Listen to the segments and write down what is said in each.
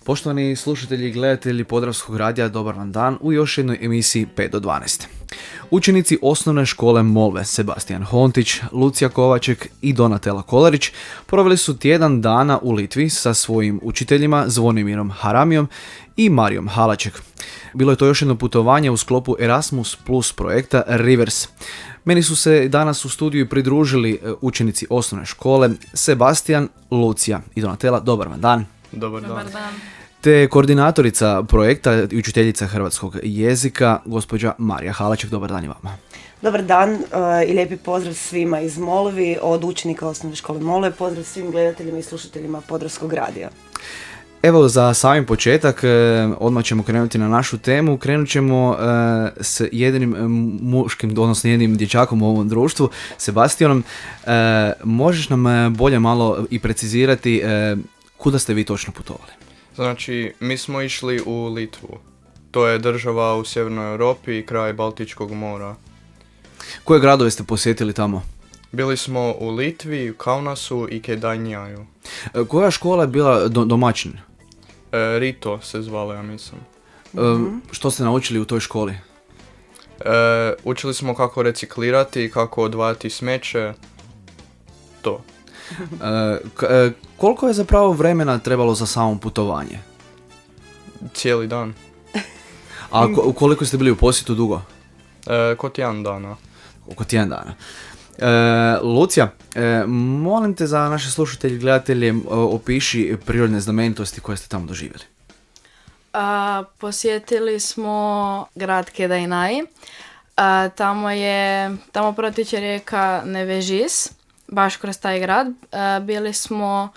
Poštovani slušatelji i gledatelji Podravskog radija, dobar vam dan u još jednoj emisiji 5 do 12. Učenici osnovne škole Molve Sebastijan Hontić, Lucija Kovaček i Donatela Kolarić proveli su tjedan dana u Litvi sa svojim učiteljima Zvonimirom Haramijom i Marijom Halaček. Bilo je to još jedno putovanje u sklopu Erasmus Plus projekta Rivers. Meni su se danas u studiju pridružili učenici osnovne škole Sebastijan, Lucija i Donatela. Dobar vam dan. Dobar dan. Te koordinatorica projekta i učiteljica hrvatskog jezika, gospođa Marija Halaček. Dobar dan i vama. Dobar dan i lijepi pozdrav svima iz Molvi, od učenika osnovne škole Molve. Pozdrav svim gledateljima i slušateljima Podravskog radija. Evo, za sami početak, odmah ćemo krenuti na našu temu. Krenut ćemo s jedinim muškim, odnosno jednim dječakom u ovom društvu, Sebastijanom. Možeš nam bolje malo i precizirati kuda ste vi točno putovali? Znači, mi smo išli u Litvu. To je država u sjevernoj Europi i kraj Baltičkog mora. Koje gradove ste posjetili tamo? Bili smo u Litvi, u Kaunasu i Kedanjaju. Koja škola je bila domaćin? Rito se zvala, ja mislim. Što ste naučili u toj školi? Učili smo kako reciklirati, kako odvajati smeće. To. Koliko je zapravo vremena trebalo za samo putovanje? Cijeli dan. A koliko ste bili u posjetu dugo? Ko tjedan dana. Oko tjedan dana. Lucija, molim te za naše slušatelje i gledatelje opiši prirodne znamenitosti koje ste tamo doživjeli. Posjetili smo grad Kedajnaj. Tamo protiče rijeka Nevežis, baš kroz taj grad. Bili smo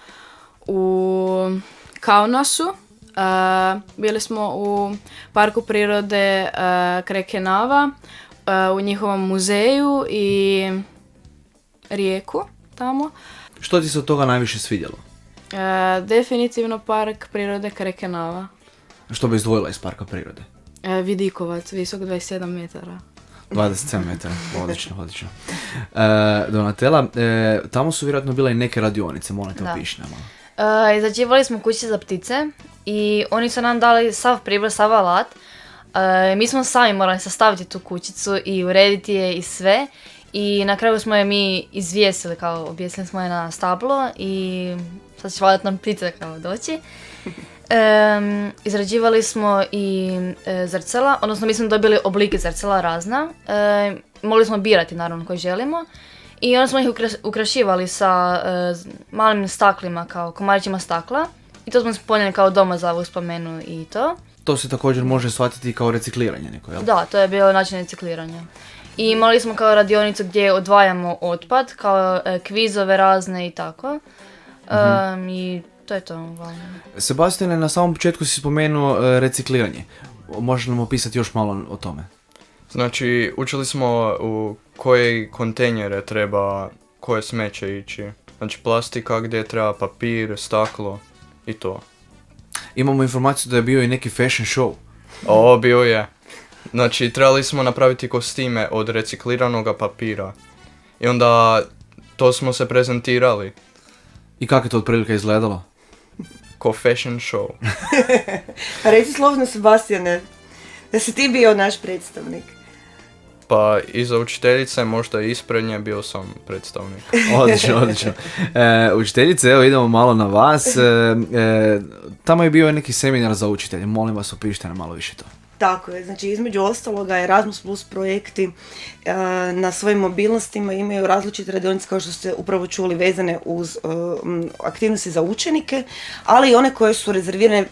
u Kaunasu, bili smo u parku prirode Krekenava, u njihovom muzeju i rijeku tamo. Što ti se od toga najviše svidjelo? Definitivno park prirode Krekenava. Što bi izdvojila iz parka prirode? Vidikovac, visok 27 metara. 27 metara, odlično. Donatela, tamo su vjerojatno bile i neke radionice, molim te opiši nam malo. Izrađivali smo kuće za ptice i oni su nam dali sav pribor, sav alat. Mi smo sami morali sastaviti tu kućicu i urediti je i sve. I na kraju smo je mi izvijesili, kao objesili smo je na stablo i sad će valjati nam ptice kao doći. Izrađivali smo i zrcala, odnosno mi smo dobili oblike zrcala razna. Mogli smo birati naravno koji želimo. I onda smo ih ukrašivali sa malim staklima, kao komadićima stakla. I to smo ponijeli kao doma za uspomenu i to. To se također može shvatiti kao recikliranje neko, jel? Da, to je bio način recikliranja. I imali smo kao radionicu gdje odvajamo otpad, kao kvizove razne i tako. I to je to. Sebastijane, na samom početku si spomenuo recikliranje. Možeš nam opisati još malo o tome? Znači, učili smo u koje kontejnere treba, koje smeće ići. Znači, plastika gdje treba papir, staklo i to. Imamo informaciju da je bio i neki fashion show. Bio je. Znači, trebali smo napraviti kostime od recikliranoga papira. I onda to smo se prezentirali. I kako je to otprilike izgledalo? Ko fashion show. Pa reci slobodno, Sebastijane, da si ti bio naš predstavnik. Pa iza učiteljice, možda i ispred nje, bio sam predstavnik. Odlično. Učiteljice, evo idemo malo na vas. Tamo je bio neki seminar za učitelje. Molim vas, opišite nam malo više to. Tako je, znači između ostaloga Erasmus Plus projekti na svojim mobilnostima imaju različite radionice, kao što ste upravo čuli, vezane uz aktivnosti za učenike, ali i one koje su rezervirane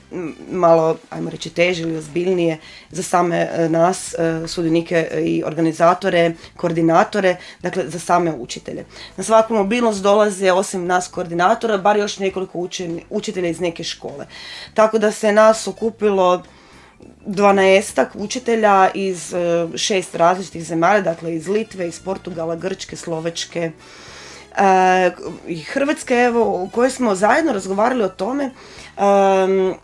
malo, ajmo reći, teže ili ozbiljnije za same nas, sudionike i organizatore, koordinatore, dakle za same učitelje. Na svaku mobilnost dolaze, osim nas koordinatora, bar još nekoliko učitelja iz neke škole. Tako da se nas okupilo 12 učitelja iz 6 različitih zemalja, dakle iz Litve, iz Portugala, Grčke, Slovačke i Hrvatske, evo, u kojoj smo zajedno razgovarali o tome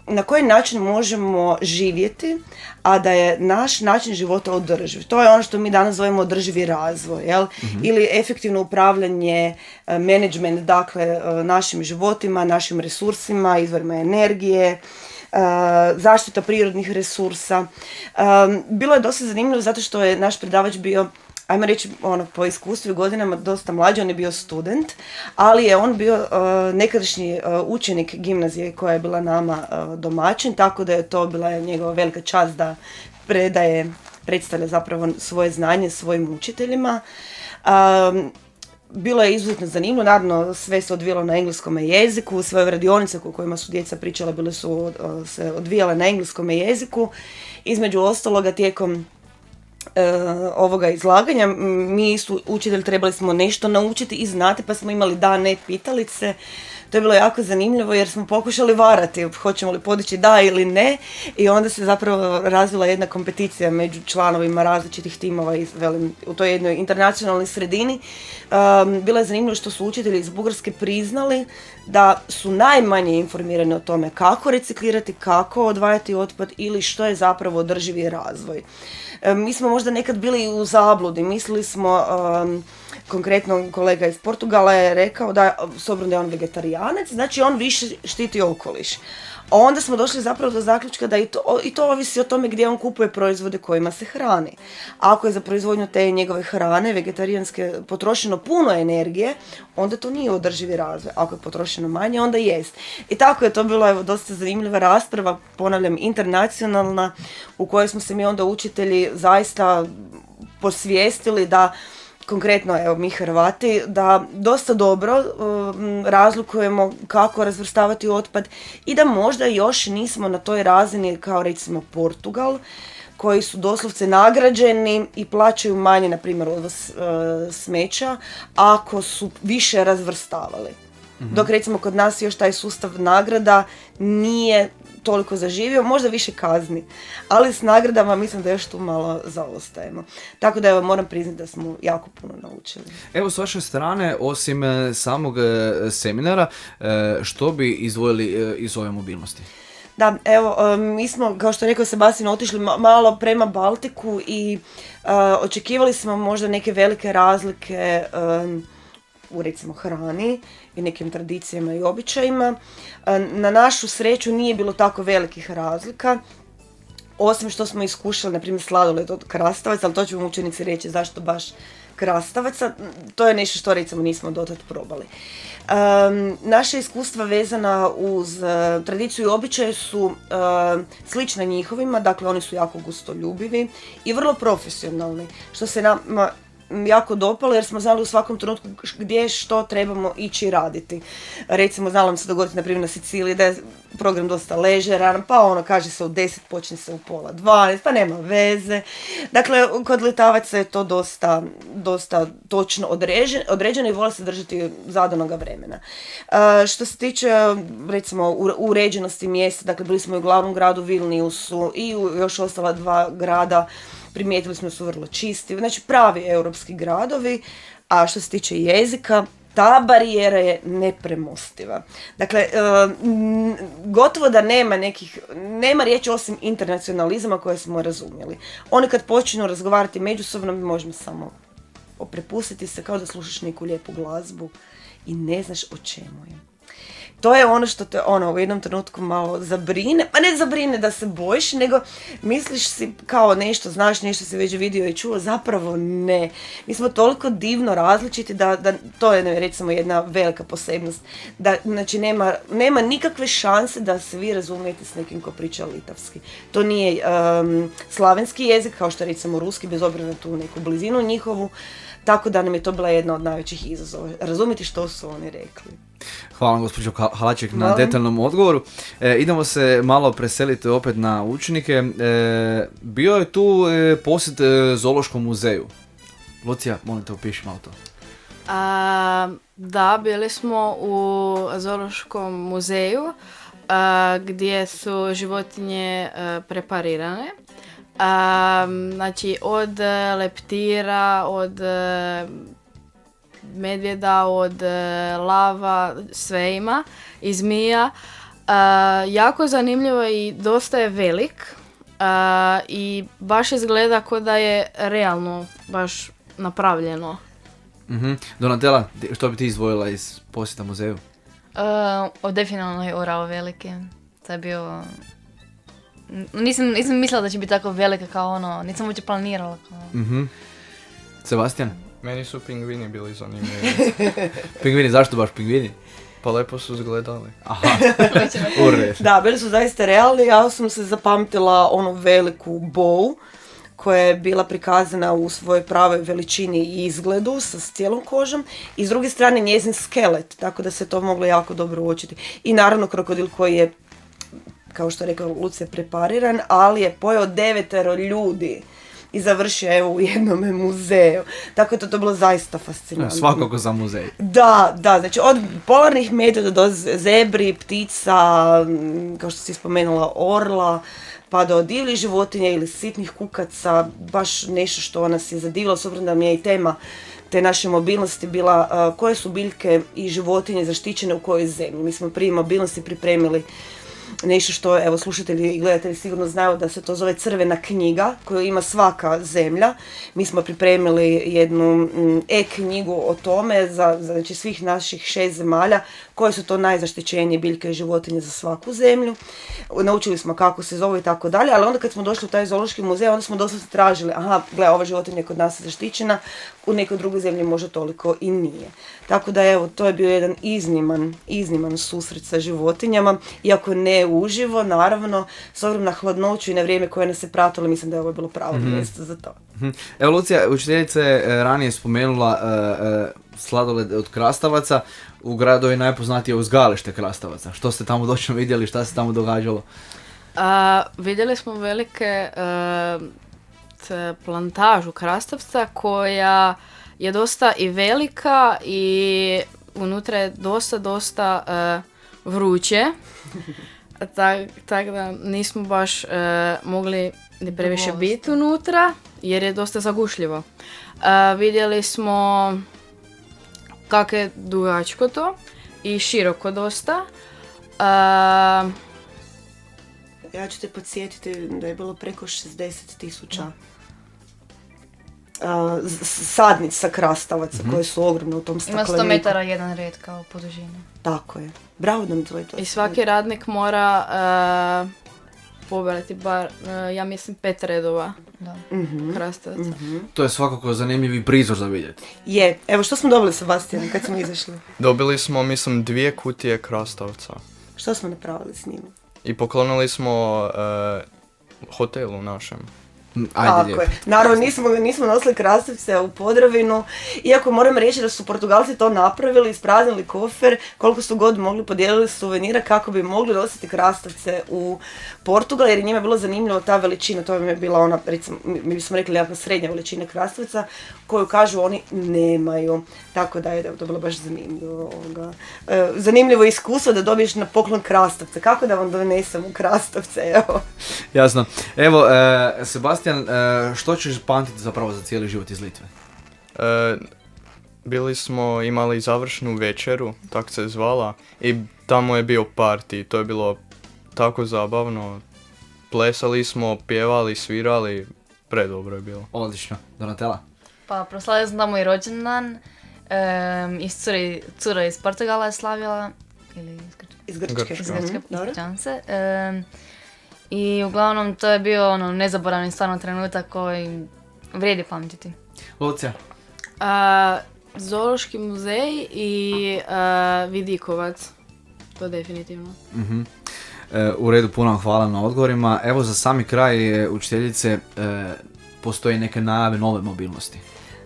na koji način možemo živjeti, a da je naš način života održiv. To je ono što mi danas zovemo održivi razvoj, jel? Mm-hmm. Ili efektivno upravljanje, management, dakle, našim životima, našim resursima, izvorima energije, zaštita prirodnih resursa. Bilo je dosta zanimljivo zato što je naš predavač bio, ajmo reći, po iskustvu i godinama dosta mlađi, on je bio student, ali je on bio nekadašnji učenik gimnazije koja je bila nama domaćin, tako da je to bila njegova velika čast da predstavlja zapravo svoje znanje svojim učiteljima. Bilo je izuzetno zanimljivo, naravno sve se odvijalo na engleskom jeziku, sve radionice u kojima su djeca pričala bile su se odvijale na engleskom jeziku. Između ostaloga tijekom ovoga izlaganja mi isto učitelj trebali smo nešto naučiti i znati, pa smo imali da, ne pitalice. To je bilo jako zanimljivo jer smo pokušali varati hoćemo li podići da ili ne i onda se zapravo razvila jedna kompeticija među članovima različitih timova u toj jednoj internacionalnoj sredini. Bilo je zanimljivo što su učitelji iz Bugarske priznali da su najmanje informirani o tome kako reciklirati, kako odvajati otpad ili što je zapravo održivi razvoj. Mi smo možda nekad bili u zabludi, mislili smo, konkretno kolega iz Portugala je rekao da, s obzirom da je on vegetarijanac, znači on više štiti okoliš. A onda smo došli zapravo do zaključka da i to ovisi o tome gdje on kupuje proizvode kojima se hrani. Ako je za proizvodnju te njegove hrane, vegetarijanske, potrošeno puno energije, onda to nije održivi razvoj. Ako je potrošeno manje, onda jest. I tako je to bilo dosta zanimljiva rasprava, ponavljam, internacionalna, u kojoj smo se mi onda učitelji zaista posvijestili da, konkretno evo mi Hrvati, da dosta dobro razlikujemo kako razvrstavati otpad i da možda još nismo na toj razini kao recimo Portugal, koji su doslovce nagrađeni i plaćaju manje, na primjer, odvoz smeća ako su više razvrstavali. Dok recimo kod nas još taj sustav nagrada nije toliko zaživio, možda više kazni, ali s nagradama mislim da još tu malo zaostajemo. Tako da evo moram priznati da smo jako puno naučili. Evo s vaše strane, osim samog seminara, što bi izdvojili iz ove mobilnosti? Da, evo, mi smo, kao što je rekao Sebastian, otišli malo prema Baltiku i očekivali smo možda neke velike razlike u recimo hrani i nekim tradicijama i običajima. Na našu sreću nije bilo tako velikih razlika, osim što smo iskušali, na primjer, sladoled od krastavaca, ali to će vam učenici reći zašto baš krastavaca. To je nešto što recimo nismo dotad probali. Naše iskustva vezana uz tradiciju i običaje su slične njihovima, dakle oni su jako gustoljubivi i vrlo profesionalni, što se nama jako dopalo jer smo znali u svakom trenutku gdje što trebamo ići raditi. Recimo, znalo nam se dogoditi na primjer na Siciliji da je program dosta ležeran, pa kaže se u 10, počne se u 11:30, pa nema veze. Dakle, kod letavaca je to dosta točno određeno i vole se držati zadanog vremena. Što se tiče, recimo, uređenosti mjesta, dakle, bili smo i u glavnom gradu Vilniusu i u još ostala 2 grada, primijetili smo da su vrlo čisti, znači pravi europski gradovi, a što se tiče jezika, ta barijera je nepremostiva. Dakle, gotovo da nema riječi osim internacionalizama koje smo razumjeli. Oni kad počinu razgovarati međusobno, mi možemo samo prepustiti se kao da slušaš neku lijepu glazbu i ne znaš o čemu je. To je ono što te u jednom trenutku malo zabrine, pa ne zabrine da se bojiš, nego misliš si kao nešto, znaš nešto si već vidio i čuo, zapravo ne. Mi smo toliko divno različiti da to je recimo jedna velika posebnost, da znači nema nikakve šanse da se vi razumijete s nekim ko priča litavski. To nije slavenski jezik, kao što recimo ruski, bez obzira na tu neku blizinu njihovu, tako da nam je to bila jedna od najvećih izazova, razumjeti što su oni rekli. Hvala vam, gospođo Halaček, na detaljnom odgovoru. Idemo se malo preseliti opet na učenike. Bio je tu posjet Zoološkom muzeju. Lucija, molim te, opiši malo to. Da, bili smo u Zoološkom muzeju gdje su životinje preparirane. Znači od leptira, od medvjeda, od lava, sve ima, i zmija. Jako zanimljivo i dosta je velik i baš izgleda kao da je realno baš napravljeno. Donatella, što bi ti izdvojila iz posjeta muzeju? Definitivno je orao veliki. To je bio nisam mislila da će biti tako velika kao ono, nisam uopće planirala kao. Sebastian? Meni su pingvini bili zanimljivi. Pingvini, zašto baš pingvini? Pa lepo su izgledali. Aha, u redu. Da, bili su zaista realni, ja sam se zapamtila onu veliku bow koja je bila prikazana u svojoj pravoj veličini i izgledu sa cijelom kožom i s druge strane njezin skelet, tako da se to moglo jako dobro uočiti. I naravno krokodil koji je, kao što je rekao Lucija, prepariran, ali je pojeo 9 ljudi i završio evo u jednom muzeju. Tako je to bilo zaista fascinantno. Svakako za muzej. Da, znači od polarnih medvjeda do zebri, ptica, kao što si spomenula, orla, pa do divljih životinja ili sitnih kukaca, baš nešto što nas je zadivilo, s obzirom da mi je i tema te naše mobilnosti bila koje su biljke i životinje zaštićene u kojoj zemlji. Mi smo prije mobilnosti pripremili nešto što, evo, slušatelji i gledatelji sigurno znaju da se to zove crvena knjiga koju ima svaka zemlja. Mi smo pripremili jednu e-knjigu o tome za znači, svih naših 6 zemalja koje su to najzaštićenije biljke i životinje za svaku zemlju. Naučili smo kako se zove i tako dalje, ali onda kad smo došli u taj zoološki muzej, onda smo doslovno tražili, gle, ova životinja je kod nas zaštićena, u nekoj drugoj zemlji možda toliko i nije. Tako da evo, to je bio jedan izniman susret sa životinjama, iako ne uživo, naravno, s obzirom na hladnoću i na vrijeme koje nas je pratilo, mislim da je ovo bilo pravo mjesto za to. Evo, Lucija, učiteljica je ranije spomenula sladoled od krastavaca. U gradu je najpoznatije uzgajalište krastavaca. Što ste tamo došli vidjeli, šta se tamo događalo? Vidjeli smo velike plantažu krastavca koja je dosta i velika i unutra je dosta vruće. Tako da nismo baš mogli ni previše biti unutra jer je dosta zagušljivo. Vidjeli smo kako je dugačko to i široko dosta. Ja ću te podsjetiti da je bilo preko 60,000 sadnica krastavaca koje su ogromne u tom stakleniku. Ima 100 metara jedan red kao po dužini. Tako je. Bravo da mi to. I svaki radnik mora pobrati bar, ja mislim, 5 redova krastavaca. To je svakako zanimljivi prizor za vidjeti. Je. Evo, što smo dobili, Sebastian, kad smo izašli? Dobili smo, mislim, 2 kutije krastavca. Što smo napravili s njima? I poklonili smo hotelu našem. Tako je. Naravno, nismo nosili krastavce u Podravinu, iako moram reći da su Portugalci to napravili, ispraznili kofer, koliko su god mogli podijelili suvenira kako bi mogli nositi krastavce u Portugal, jer je njima bilo zanimljivo ta veličina, to je bila ona, recimo, mi bismo rekli nekakva srednja veličina krastavca, koju kažu oni nemaju. Tako da je to bilo baš zanimljivo. Zanimljivo iskustvo da dobiješ na poklon krastavce. Kako da vam donesemo krastavce, evo. Jasno. Evo, Sebastian, što ćeš pamtiti zapravo za cijeli život iz Litve? Bili smo imali završnu večeru, tako se zvala, i tamo je bio party. To je bilo tako zabavno. Plesali smo, pjevali, svirali, predobro je bilo. Odlično. Donatella? Pa proslavili smo tamo i rođendan. Cura iz Portugala je slavila. Ili iz Grčke. Ispričavam se. I uglavnom to je bio nezaboravni stvarno trenutak koji vrijedi pamtiti. Lucija? Zoološki muzej i Vidikovac. To definitivno. U redu, puno vam hvala na odgovorima. Evo, za sami kraj učiteljice, postoje neke najave nove mobilnosti.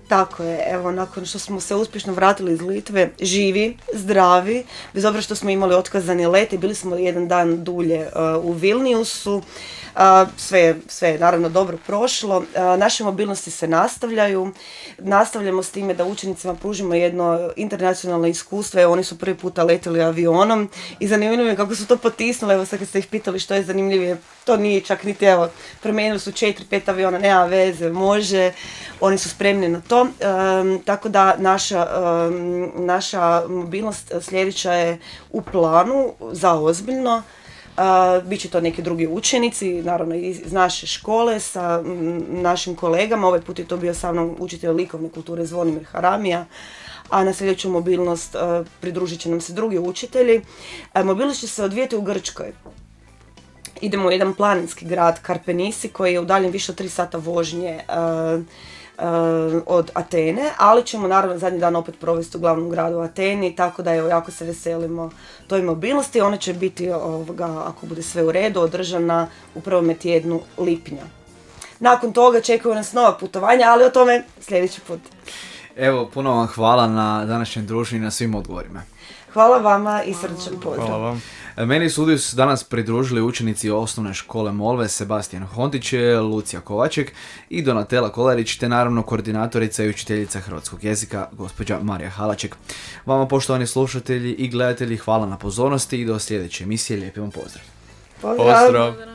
Tako je, evo, nakon što smo se uspješno vratili iz Litve, živi, zdravi, bez obzira što smo imali otkazani let i bili smo jedan dan dulje u Vilniusu, sve je naravno dobro prošlo. Naše mobilnosti se nastavljamo s time da učenicima pružimo jedno internacionalno iskustvo. Evo, oni su prvi puta letjeli avionom i zanimljivo je kako su to potisnuli. Evo, sad kad ste ih pitali što je zanimljivije, to nije čak niti, evo, promijenili su 4-5 aviona, nema veze, može, oni su spremni na to. Tako da naša mobilnost sljedeća je u planu za ozbiljno. Biće to neki drugi učenici, naravno iz naše škole sa našim kolegama. Ovaj put je to bio sa mnom učitelj likovne kulture Zvonimir Haramija, a na sljedeću mobilnost pridružit će nam se drugi učitelji. Mobilnost će se odvijeti u Grčkoj. idemo u jedan planinski grad Karpenisi koji je udaljen više od 3 sata vožnje od Atene, ali ćemo naravno zadnji dan opet provesti u glavnom gradu Ateni, tako da evo, jako se veselimo toj mobilnosti. Ona će biti, ako bude sve u redu, održana u prvom tjednu lipnja. Nakon toga čekaju nas nova putovanja, ali o tome sljedeći put. Evo, puno vam hvala na današnjem druženju i na svim odgovorima. Hvala vama i srdačan pozdrav. Hvala vam. Meni su ovdje danas pridružili učenici osnovne škole Molve Sebastijan Hontić, Lucija Kovaček i Donatela Kolarić, te naravno koordinatorica i učiteljica hrvatskog jezika, gospođa Marija Halaček. Vama, poštovani slušatelji i gledatelji, hvala na pozornosti i do sljedeće emisije. Lijep vam pozdrav. Pozdrav. Pozdrav.